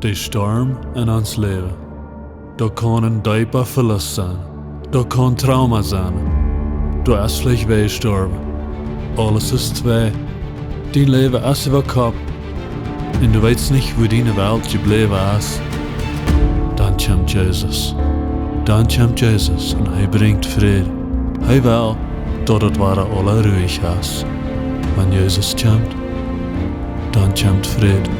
De storm in ons leven. Dat kan een dieper verlust zijn. Dat kan trauma zijn. Du is vielleicht weggestorben. Alles ist zwei. Dein Leben ist über Kopf. Und du weißt nicht, wo deine Welt geblieben ist. Dann kommt Jesus. Dann kommt Jesus und er bringt Frieden. Er will, dass es alle ruhig ist. Wenn Jesus kommt, dann kommt Frieden.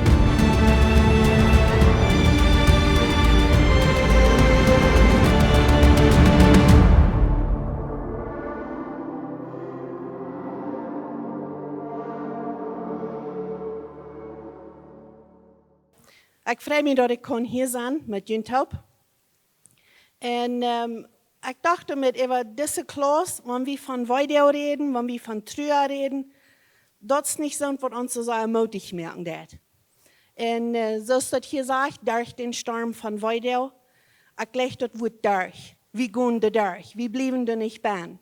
Ik freue mich, dat ik kon hier zijn met jullie. En ik dacht met over deze klas, wenn wir von Weedoag reden, wenn wir von Trüa reden, dat is niet zo wat ons so ermutig merken dat. En zoals dat hier sagt, durch den Sturm von Weedoag, ik leg dat woord durch. Wir gehen da durch, wir bleiben da nicht bei.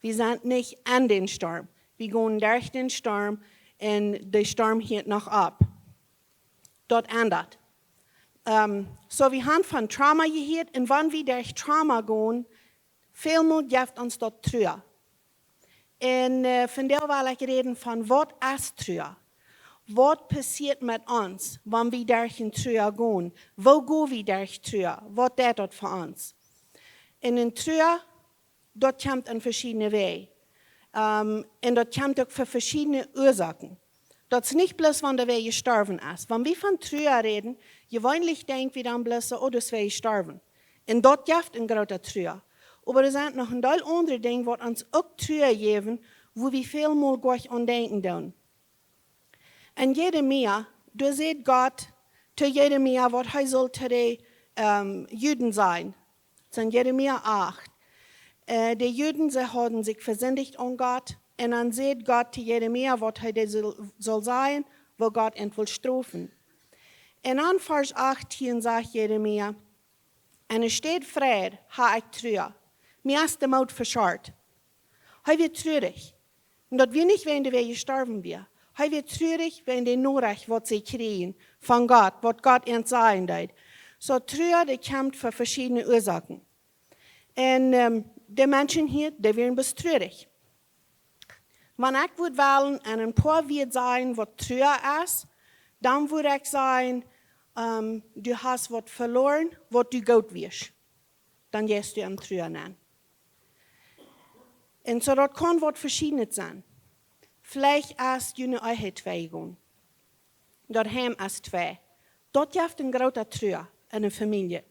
Wir sind nicht an den Sturm. Wir gehen durch den Sturm und der Sturm hält noch ab. Das ändert. So wir haben von Trauma gehört und wenn wir durch Trauma gehen, vielmal gibt uns das Trüa. Und von der will ich reden von, was ist Trüa? Was passiert mit uns, wenn wir durch ein Trüa gehen? Wo gehen wir durch Trüa? Was ist das für uns? Und in Trüa, dort kommt in verschiedene Wege. Und dort kommt auch für verschiedene Ursachen. Das ist nicht bloß, wenn der Weg gestorben ist. Wenn wir von Trüa reden, gewöhnlich denken wir dann bloß, oh, das wäre gestorben. Und dort gibt es ein großer Trüa. Aber es sind noch ein Teil andere Dinge, die uns auch Trüa geben, wo wir viel mal gar nicht denken tun. Und Jeremia, du siehst Gott zu Jeremia, was er soll zu den Juden sein. Das ist in Jeremia 8. Die Juden, sie haben sich versündigt an Gott. Und dann sieht Gott zu Jeremia, was er soll sein, wo Gott ihn will strafen. Und an Vers 18 sagt Jeremia, und es steht Fried, ha ich Trüa. Mir ist der Mord verscharrt. Er wird traurig. Und das wir nicht, wenn wir gestorben wären. Er wird traurig, wenn die Nachricht, was sie kriegen, von Gott, was Gott ihnen sagen wird. So Trüa, die kommt für verschiedene Ursachen. Und die Menschen hier, die werden bis traurig. Wenn ich würde wählen, und ein paar wird sein, was Trüa ist, dann würde ich sagen, du hast was verloren, was du gut wirst. Dann gehst du am Trüa nennen. Und so, das kann was Verschiedenes sein. Vielleicht ist du eine Ehevereinigung. Das Heim ist zwei. Dort gibt es ein großer Trüa in einer Familie.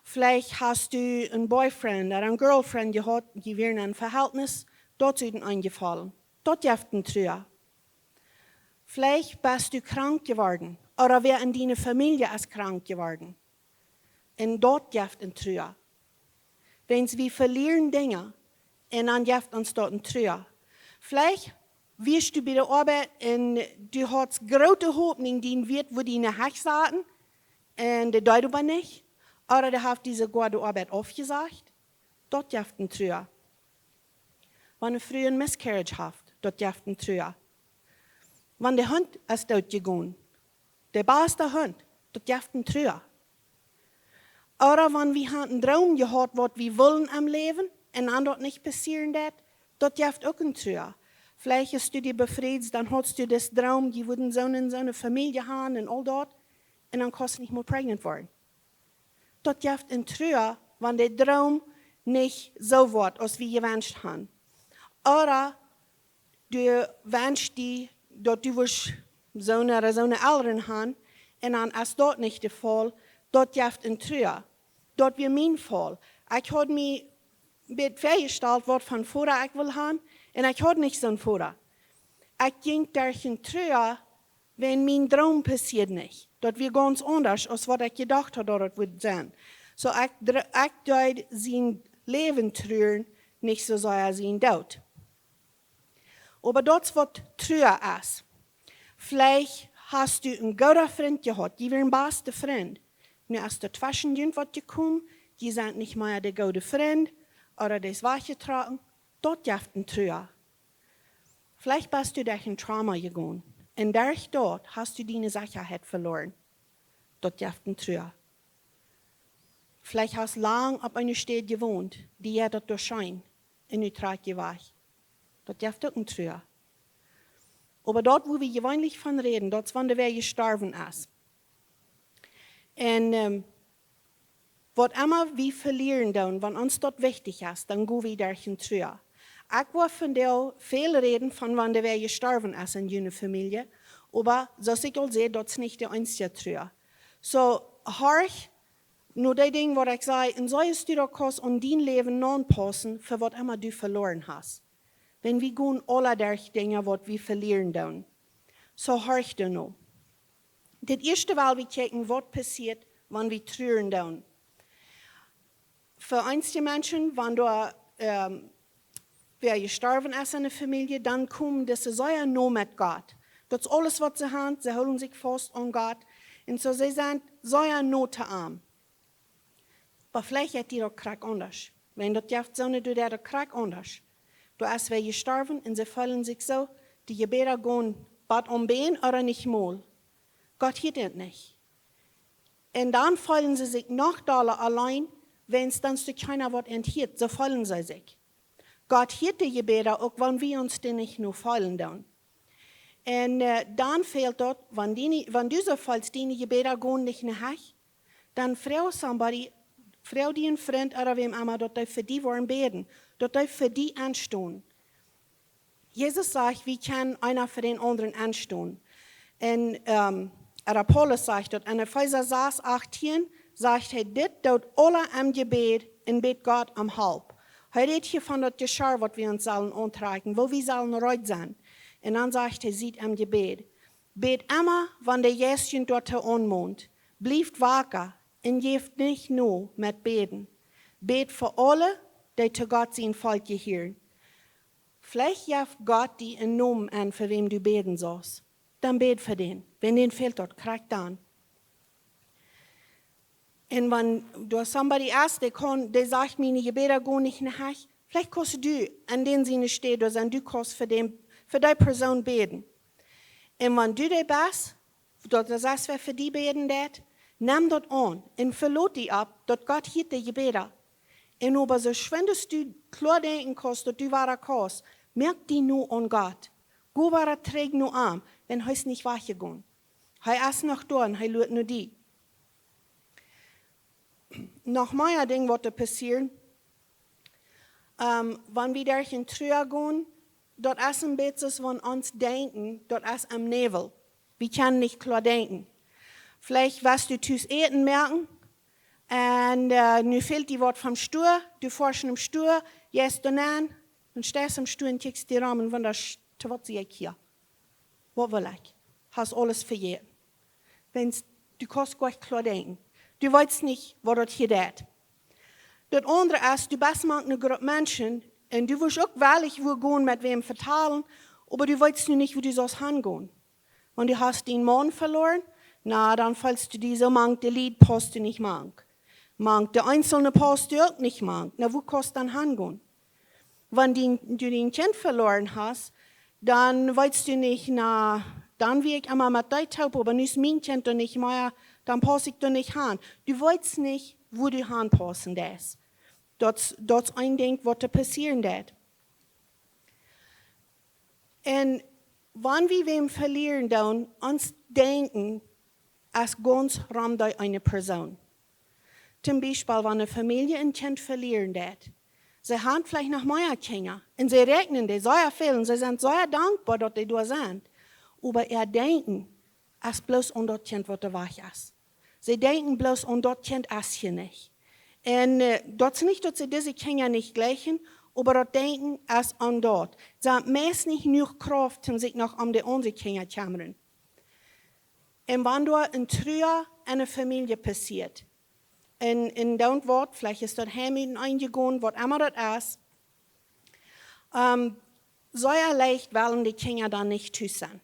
Vielleicht hast du einen Boyfriend oder eine Girlfriend gehabt, die wären in einem Verhältnis, dort ist ihnen eingefallen. Dort gibt es ein Trüa. Vielleicht bist du krank geworden oder wer in deiner Familie ist krank geworden. Und dort gibt es ein Trüa. Wenn wir verlieren Dinge, und dann gibt uns dort ein Trüa. Vielleicht wirst du bei der Arbeit und du hast große Hoffnung, die wird, wo die nicht sagen, und das tut aber nicht. Oder du hast diese gute Arbeit aufgesagt. Dort gibt es ein Trüa. Wenn du früher ein Miscarriage hast, dort gibt es ein Trüa. Wenn der Hund ist dort gegangen, der beste Hund, dort gibt es ein Trüa. Oder wenn wir einen Traum gehabt, was wir wollen am Leben, und dann dort nicht passieren wird, dort gibt es auch ein Trüa. Vielleicht hast du dich befriedigt, dann hast du das Traum, die würden so eine Familie haben und all dort, und dann kannst du nicht mehr prägnant werden. Dort gibt es ein Trüa, wenn der Traum nicht so wird, als wir gewünscht haben. Oder du wünschst dir, dass du so eine Eltern haben, und dann ist dort nicht der Fall, dort gibt es ein Trüa. Dort wird mein Fall. Ich habe mich festgestellt, was von Vater ich will haben, und ich habe nicht so einen Vater. Ich ging durch ein Trüa, wenn mein Traum passiert nicht. Dort wird ganz anders, als was ich gedacht habe, dass es würde sein. So ich deute sein Leben trüren, nicht so sehr sein Tod. Aber das, was Trüa ist, vielleicht hast du einen guten Freund gehabt, die wäre ein bester Freund. Nur ist dazwischen irgendwas gekommen, die sind nicht mehr der gute Freund oder das weggetragen. Dort gibt es ein Trüa. Vielleicht bist du durch ein Trauma gegangen und durch dort hast du deine Sicherheit verloren. dort jaft ein Trüer. Vielleicht hast du lang auf einer Stadt gewohnt, die ja dort durchscheint, in Utrecht geweiht. Dort jaft auch ein Trüer. Aber dort, wo wir gewöhnlich von reden, dort ist, wann wer gestorben ist. Und was immer wir verlieren, dann, wenn uns dort wichtig ist, dann gehen wir durch ein Trüer. Ich war von der viel reden, von wann wer gestorben ist in einer Familie, aber so ich auch sehe, dort ist nicht der einzige Trüer. So, horch, nur die Dinge, was ich sage, und sollst du doch und dein Leben anpassen, für was immer du verloren hast. Wenn wir gehen alle durch Dinge, was wir verlieren dann. So horch du noch. Das erste, weil wir checken, was passiert, wenn wir trüren dann. Für einige Menschen, wenn du wer gestorben ist in der Familie, dann kommen diese Säuer nur mit Gott. Das ist alles, was sie haben, sie holen sich fast an Gott. Und so sie sind Säuer nur zu arm. Aber vielleicht hat die doch Krieg anders. Wenn das jaft so nicht, du der Krieg anders. Du hast wer gestorben und sie fühlen sich so, die Gebete gehen bad umgehen oder nicht mal. Gott hielt das nicht. Und dann fühlen sie sich noch doller allein, wenn es dann zu keiner was enthielt, so fühlen sie sich. Gott hielt die Gebete, auch wenn wir uns die nicht nur fühlen dann. Und dann fehlt dort, wenn du so fühlst, deine Gebete gehen nicht nach, dann frau die einen Freund oder wem immer, dort für die wollen beten, dort für die anstehen. Jesus sagt, wir können einer für den anderen anstehen. Und Paulus sagt dort, in Epheser 6, 18, sagt er, dit dort alle am Gebet und bet Gott am Halb. Er redet hier von dort Geschirr, was wir uns sollen antragen, wo wir sollen reut sein. Und dann sagt er, sieht am Gebet. Bet immer, wenn der Jäschen dort anmond. Blieft wacker und geeft nicht nur mit Beten. Bet für alle, die zu Gott sein Volk gehören. Vielleicht jaft Gott die einen Namen an, für wem du beten sollst. Dann bet für den. Wenn den fehlt dort, krieg dann. Und wenn du jemanden hast, der sagt, meine Gebete gehen nicht nach, vielleicht kannst du an den Sinne stehen, oder du kannst für die Person beten. Und wenn du der bist, das heißt, wer für die beten wird, nimm das an und verlot die ab, dass Gott hielt die Gebete. Und aber so wenn du klar denken kannst, dass du wahrer kannst, merk die nur an Gott. Geh wahrer träg nur an, wenn er nicht weitergehen. Er ist noch da und er lügt nur die. Noch mehr Dinge, was da passieren. Wenn wir durch den Trüer gehen, dort ist ein bisschen, wenn uns denken, dort ist am Nebel. Wir können nicht klar denken. Vielleicht wirst du tüs Eten merken, und nu fehlt die Wort vom Stuhl, du forschst im Stuhl, gehst dann an, und stehst am Stuhl und kickst dir an und wunderst, was sehe ich hier? Was will ich? Hast alles verjährt. Du kannst gar nicht klar denken. Du weißt nicht, was dort hier ist. Das andere ist, du bist mit einer Gruppe Menschen und du willst auch wahrlich wo gehen, mit wem verteilen, aber du weißt nicht, wo du sollst hingehen. Wenn du hast den Mann verloren, na, dann fällst du diese Mank, der Lied passt du nicht mank. Mank, der einzelne passt du auch nicht mank. Na, wo kannst du dann hingehen? Wenn du den Kind verloren hast, dann weißt du nicht, na, dann will ich einmal mit dir taub, aber nun ist mein Kind doch nicht mehr, dann passe ich doch nicht hin. Du weißt nicht, wo du hinpassen darfst. Das ist ein Ding, was da passieren wird. Und wenn wir wem verlieren, dann uns denken, als ganz rammt eine Person. Zum Beispiel, wenn eine Familie ein Kind verlieren wird, sie haben vielleicht noch mehr Kinder und sie rechnen die sehr viel und sie sind sehr dankbar, dass die da sind. Aber denken, als bloß an das Kind, was da wach ist. Sie denken bloß an das Kind ist hier nicht. Und das ist nicht, dass sie diese Kinder nicht gleichen, aber das Denken ist an dort. Sie haben meist nicht genug Kraft, um sich noch um die unsere Kinder zu kümmern. Und wenn da ein Trüer in einer Familie passiert, in dem Wort, vielleicht ist das Heimlichen eingegangen, was immer das ist, so leicht wollen die Kinder dann nicht tun sein.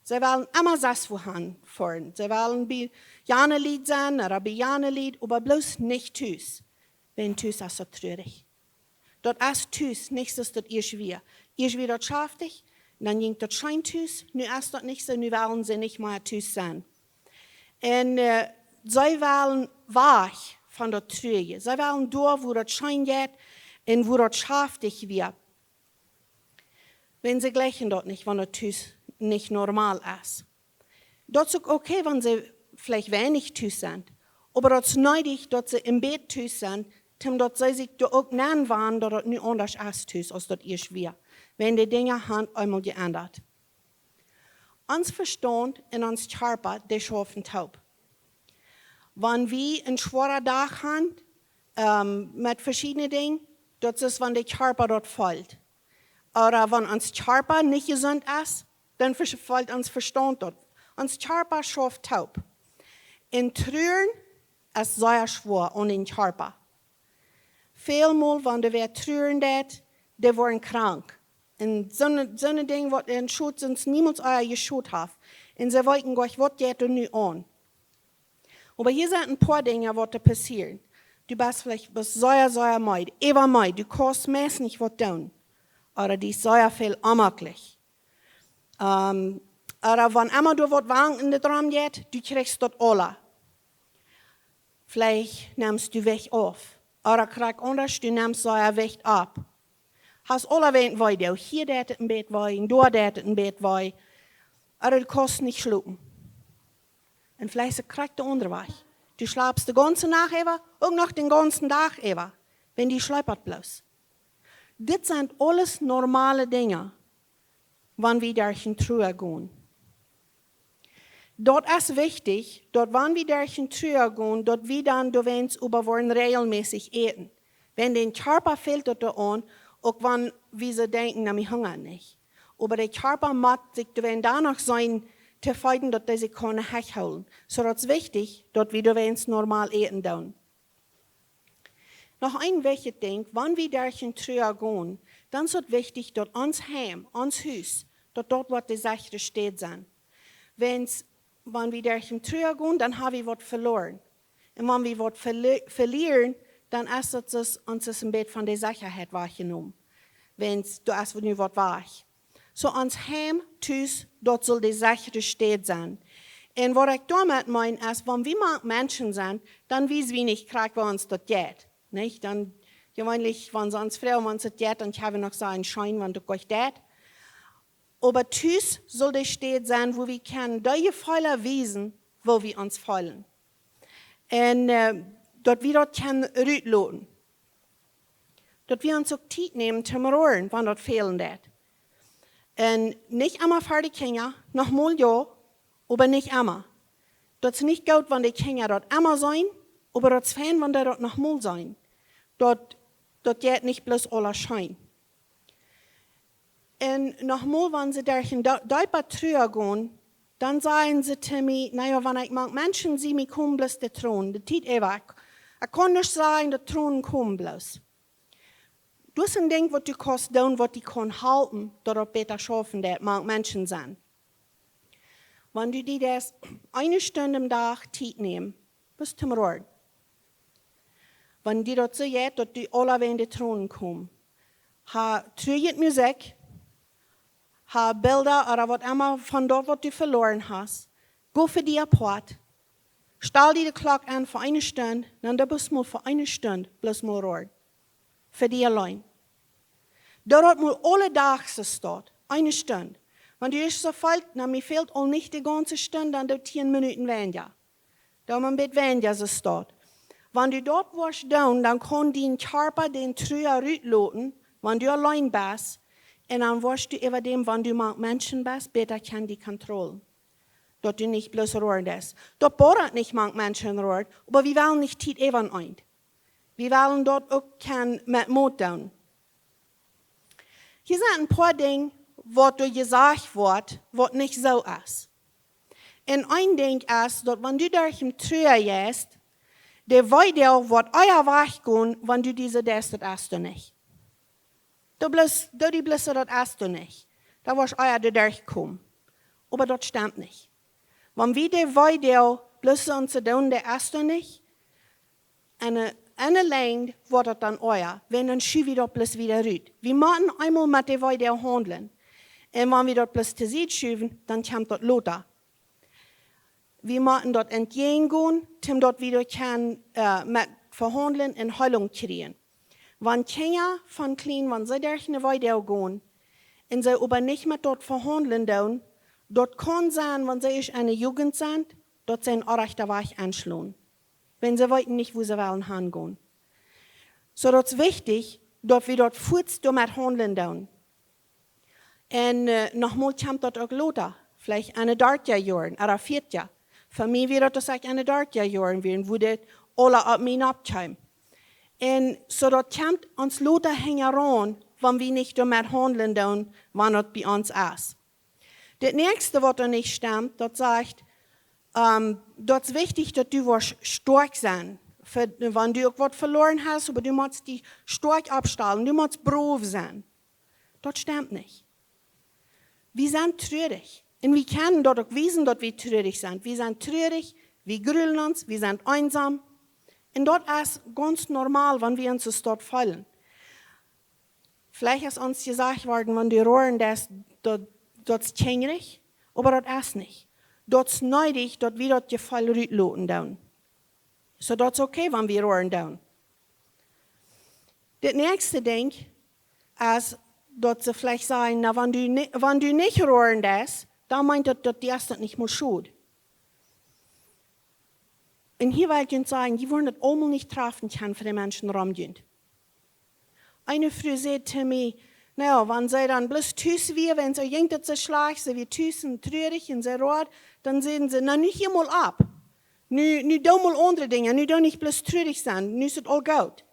Sie wollen immer das wohin fahren. Sie wollen bei Janelied sein oder bei Janelied, aber bloß nicht tüß. Wenn tüß, ist das traurig. Dort ist tüß, nichts ist das ihr schwer. Ihr schwer, das schafft dich, dann ging das schein tüß, nu ist das nicht so, nu wollen sie nicht mehr tüß sein. Und sie wollen weich von der Trüge. Sie wollen da, wo das schein geht und wo das schaftig wird. Wenn sie gleichen dort nicht, wenn das nicht normal ist. Das ist okay, wenn sie vielleicht wenig Tüß sind. Aber das ist nötig, dass sie im Bett Tüß sind, damit sie sich da auch nennen waren, dass das nicht anders ist Tüß, als das ihr schwer. Wenn die Dinge haben einmal geändert. Uns Verstand und uns Körper, die schaffen taub. Wenn wir einen schweren Tag haben, mit verschiedenen Dingen, das ist, wenn der Körper dort fällt. Oder wenn uns Körper nicht gesund ist, dann fällt uns Verstand dort. Uns Körper schafft taub. In Trüren ist sehr schwer und in Körper. Vielmal, wenn wir trüren, die werden krank. Und so eine Dinge, was in Schutz uns niemals euer geschut hat. Und sie wollten gleich, was geht und nicht an. Aber hier sind ein paar Dinge, was da passieren. Du bist vielleicht sehr müde. Ewa müde. Du kannst meist nicht was tun. Oder die ist sehr viel unmöglich. Oder wenn immer du was warm in der Drum geht, du kriegst das alle. Vielleicht nimmst du weg auf. Oder kriegst anders, du nimmst sehr weg ab. Hast alle Wehen weh, du hier das im Bett weh, und da das im Bett weh. Aber du kannst nicht schlafen. Und vielleicht kriegst du unterweg. Du schlafst die ganze Nacht über, und noch den ganzen Tag über, wenn die schläpert bloß. Das sind alles normale Dinge, wenn wir durch den Trüger gehen. Dort ist wichtig, dort wenn wir durch den Trüger gehen, dort wir dann, du willst, überwollen regelmäßig essen. Wenn den Körper fehlt dort an, auch wenn wir so denken, na, wir hungern nicht. Aber der Körper macht sich, wenn danach sein, zu fighten, dass sie sich keine Hecht holen. So das ist wichtig, dass wir normal essen tun. Noch ein wichtiges Ding, wenn wir durch den Trüger gehen, dann ist es wichtig, dass uns Heim, uns Haus, dass dort was die Sache steht sein. Wenn wir durch den Trüger gehen, dann haben wir was verloren. Und wenn wir was verlieren, dann ist es uns ein Bett von der Sicherheit wahrgenommen. Wenn du hast nicht was wahr. So uns Heim, Tüß, dort soll die Sicherheit stehen sein. Und was ich damit meine, ist, wenn wir Menschen sind, dann wissen wir nicht, wie uns das geht. Nicht? Dann, gewöhnlich, wenn uns Frauen uns das geht, dann haben wir noch so einen Schein, wenn du gleich geht. Aber Tüß soll die stehen sein, wo wir können die Gefühle wiesen, wo wir uns fühlen. Und dort wir dort können rütteln. Dort wir uns auch Zeit nehmen zum Rohren, wenn dort fehlen wird. Und nicht immer für die Kinder, noch mal ja, aber nicht immer. Dort ist nicht gut, wenn die Kinder dort immer sein, aber dort ist fein, wenn die dort noch mal sein. Dort geht nicht bloß aller Schein. Und noch mal, wenn sie durch den Däuper Trüger gehen, dann sagen sie zu mir, naja, wenn ich mag Menschen sie mich kommen bloß der Thron, der Tiet weg. Ich kann nicht sagen, der Thron kommen bloß. Du hast ein Ding, was du kannst tun, was du kannst halten, dass du besser schaffen, dass mag Menschen sind. Wenn du dir das eine Stunde am Tag Tiet nimmst, bis zum Rohr. Wenn du dort so geht, dass du alle in den Thron kommen, ha trüget Musik, ha Bilder oder was immer von dort, was du verloren hast. Go für die Poat. Stell dir die Glocke an für eine Stunde, dann da bist du mal für eine Stunde bloß mal rohr. Für die allein. Dort mal alle Tage steht, eine Stunde. Wenn du erst so fällt, dann mir fehlt auch nicht die ganze Stunde, dann dort 10 Minuten weniger. Da man mit weniger so steht. Wenn du dort warst, dann kann dein Körper den Trüger rütteln, wenn du allein bist. Und dann wirst du über dem, wenn du mit Menschen bist, besser kann die Kontrolle. Dass du nicht bloß rohren bist. Dort bohrt nicht mit Menschen rohren, aber wir wollen nicht tief eben ein. Wir wollen dort auch kein mit Mut tun. Hier sind ein paar Dinge, was du gesagt wird, was nicht so ist. Und ein Ding ist, dass wenn du durch den Trüger gehst, der weiß auch, was euer Weg geht, wenn du diese das hast du nicht. Du die Blisse, das hast du nicht. Da wirst euer durchkommen. Aber das stimmt nicht. Wenn wir die weiß, Blisse und zu tun, der hast du nicht, eine Länge wird das dann euer, wenn dann schieben wir das bloß wieder rüt. Wir müssen einmal mit der Weide handeln. Und wenn wir das bloß zu sehen schieben, dann kommt das Lothar. wir müssen dort entgegengehen, um dort wieder mit verhandeln und Heilung kriegen. Wenn Kinder von klein, wenn sie durch eine Weide gehen, und sie aber nicht mehr dort verhandeln tun, dort kann sein, wenn sie eine Jugend sind, dort sie einen rechter Weg anschlagen. Wenn sie weiten nicht, wo sie wollen hingehen. So, das ist wichtig, dass wir dort kurz damit handeln tun. Und nochmal kommt dort auch Lothar, vielleicht eine Dartjahr oder 4 Jahre. Für mich wird das auch eine Dartjahr werden, wo das alle ab mir abkommen. Und so dort kommt uns Lothar heran, wenn wir nicht damit handeln tun, wann das bei uns ist. Das nächste, was da nicht stimmt, das sagt, das ist wichtig, dass du stark sein. Wenn du etwas verloren hast, aber du musst dich stark abstellen, du musst brav sein. Das stimmt nicht. Wir sind traurig. Und wir können dort auch wissen, dass wir traurig sind. Wir sind traurig, wir grübeln uns, wir sind einsam. Und dort ist ganz normal, wenn wir uns dort fallen. Vielleicht ist uns gesagt worden, wenn du rohren, das ist kängrig, aber das ist nicht. Das ist nötig, dass wir das Gefall rütteln tun. So das ist okay, wenn wir rohren tun. Das nächste Ding ist, dass sie vielleicht sagen, na, wenn du nicht rohren das, dann meint das, dass dir das nicht mal schuld. Und hier will ich sagen, die wollen das einmal nicht treffen können für die Menschen rumgehen. Eine Frau sagt zu mir, naja, wenn sie dann bloß tüß wir, wenn sie irgendetwas so schlecht, sie wie tüß und traurig und sie rot, dann sagen sie, na, nicht hier mal ab. Nu do mal andere Dinge, nu do nicht bloß traurig sein, nu ist es all gut.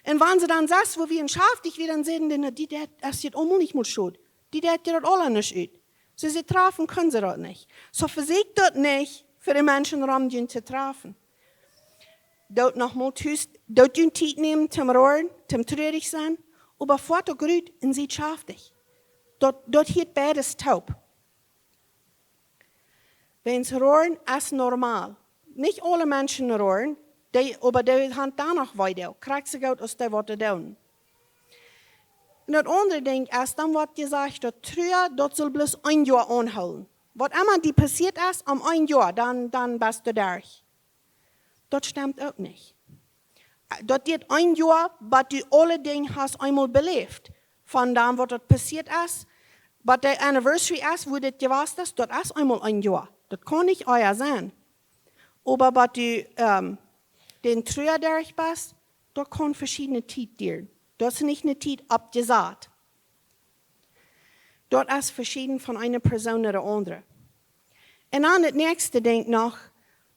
Und wenn sie dann sagt, wo wir ein Schaf dich wieder, dann sagen sie, na, die das ist auch nicht mal schuld. Die das alle nicht ut. So sie treffen können sie das nicht. So versiegt das nicht, für die Menschen rumgehen zu treffen. Dort nochmal tust, dort du Zeit nehmen zum Rohren, zum traurig sein, aber fort und grüt und sie schafft dich. Dort hielt beides taub. Wenn sie rohren, ist normal. Nicht alle Menschen rohren, aber die haben danach weiter. Kriegt sie Geld aus der Worte tun. Und das andere Ding ist, dann wird gesagt, dass Trauer, das soll bloß ein Jahr anhalten. Was immer die passiert ist, um ein Jahr, dann bist du durch. Das stimmt auch nicht. Das geht ein Jahr, bis du alle Dinge hast einmal belebt. Von dem, was dort passiert ist, was der Anniversary ist, wo das gewesen ist, das ist einmal ein Jahr. Das kann nicht euer sein. Aber bis du den Trauer durch bist, das kann verschiedene Zeit dir. Das ist nicht eine Zeit abgesagt. Das ist verschieden von einer Person oder anderen. Und dann das nächste Ding noch,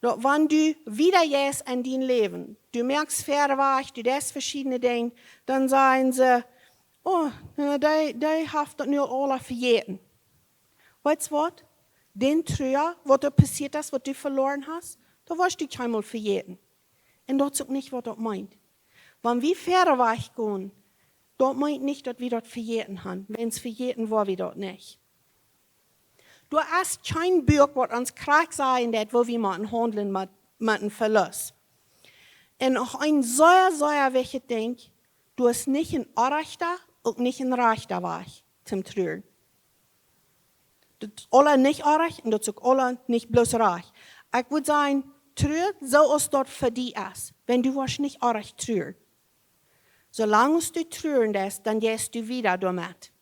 wenn du wieder jetzt in dein Leben, du merkst Fährweg, du das verschiedene Dinge, dann sagen sie, oh, die haben das nur alle verjäten. Weißt du was? Den Trauer, was da passiert ist, was du verloren hast, da wirst du keinmal verjäten. Und das ist auch nicht, was das meint. Wenn wir Fährweg gehen, das meint nicht, dass wir das verjäten haben. Wenn es verjäten war, wir das nicht. Du hast kein Buch, was uns krank sein wird, wo wir mal handeln mit einem Verlust. Und auch ein sehr, sehr wichtiges Ding, du hast nicht ein Rechter und nicht ein rechter Weg zum Trauern. Das ist alle nicht recht und das ist alle nicht bloß recht. Ich würde sagen, Trauer, so ist dort für dich ist, wenn du nicht recht trauern. Solange du trauern lässt, dann gehst du wieder damit.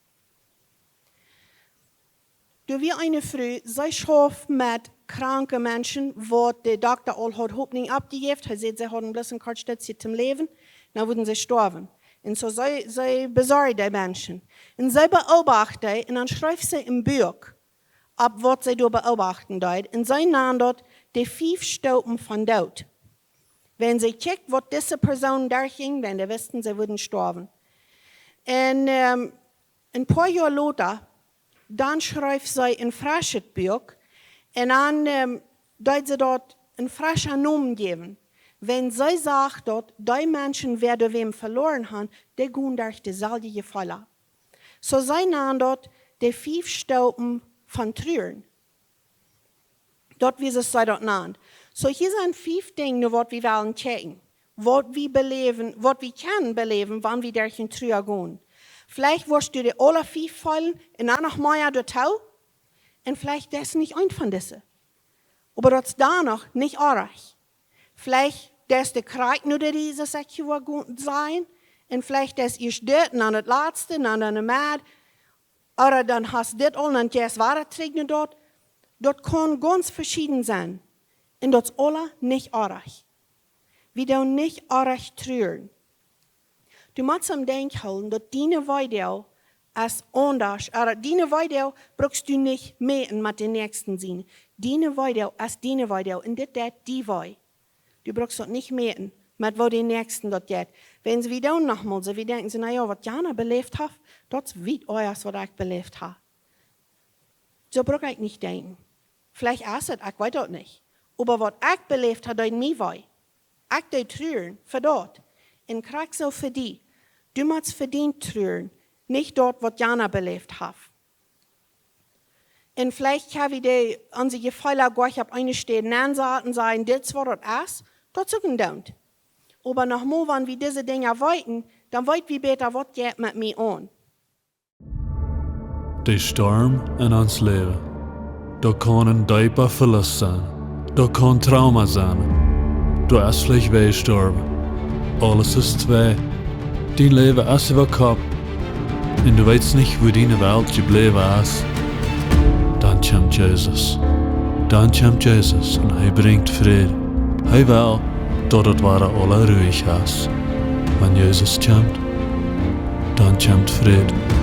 Du wie eine Frau, sie schafft mit kranken Menschen, wo der Doktor all hat Hoffnung abgegeben, er sagt, sie haben bloß ein Kurzstück zum Leben, dann würden sie sterben. Und so sie besorgt die Menschen. Und sie beobachten, und dann schreibt sie im Buch, ab was sie da beobachten dort, und sie nennen dort die 5 Stufen von Tod. Wenn sie checkt, was diese Person durchging, wenn sie wussten, sie würden sterben. Und ein paar Jahre später, dann schreibt sie ein frisches Buch und dann dort sie dort einen frischen Namen geben. Wenn sie sagt, dass die Menschen, die wem verloren haben, die gehen durch dieselbe Gefälle. So sie nennen dort die 5 Stufen von Trauern. Dort wie sie es dort nennen. So hier sind 5 Dinge, was wir wollen checken. Was wir können beleben, wenn wir durch den Trauer gehen. Vielleicht wirst du die alle 5 fallen und dann noch mehr dazu. Und vielleicht das nicht ein von diesen. Aber das ist da noch nicht arg. Vielleicht, dass der Krieg nur diese Situation sein, und vielleicht, dass ihr dort, an das Letzte, an der Mad, oder dann hast du das all, und jetzt war das dort. Das kann ganz verschieden sein. Und das ist alle nicht arg. Wir dürfen nicht arg trüren. Du musst am Denken halten, dass deine Weide als anders, aber deine Weide brauchst du nicht mehr mit den Nächsten sehen. Deine Weide als deine Weide, und das ist die Weide. Du brauchst das nicht mehr mit wo die Nächsten dort geht. Wenn sie wieder nochmal so, wir denken sie, naja, was Jana belebt hat, das ist weit euer, was ich belebt habe. So brauche ich nicht denken. Vielleicht ist es, ich weiß das nicht. Aber was ich belebt habe, das ist mir weh. Ich die trüren für dort. Und krieg so für die. Du musst verdient trüren, nicht dort, was Jana belebt hat. Und vielleicht habe ich die, unsere Gefühle, ich habe eine stehen, und sagen, das war das ist, das ist ein Aber nochmal, wenn wir diese Dinge wollten, dann wollten wir besser, was geht mit mir an. Der Sturm in ons Leben. Da kann ein dieper Verlust sein. Da kann Trauma sein. Du hast vielleicht wehgestorben. Alles ist zwei. Dein Leben ist über Kopf. Und du weißt nicht, wo deine Welt geblieben ist. Dann kommt Jesus. Dann kommt Jesus und er bringt Frieden. Er will, dass das wahre alle ruhig ist. Wenn Jesus kommt, dann kommt Frieden.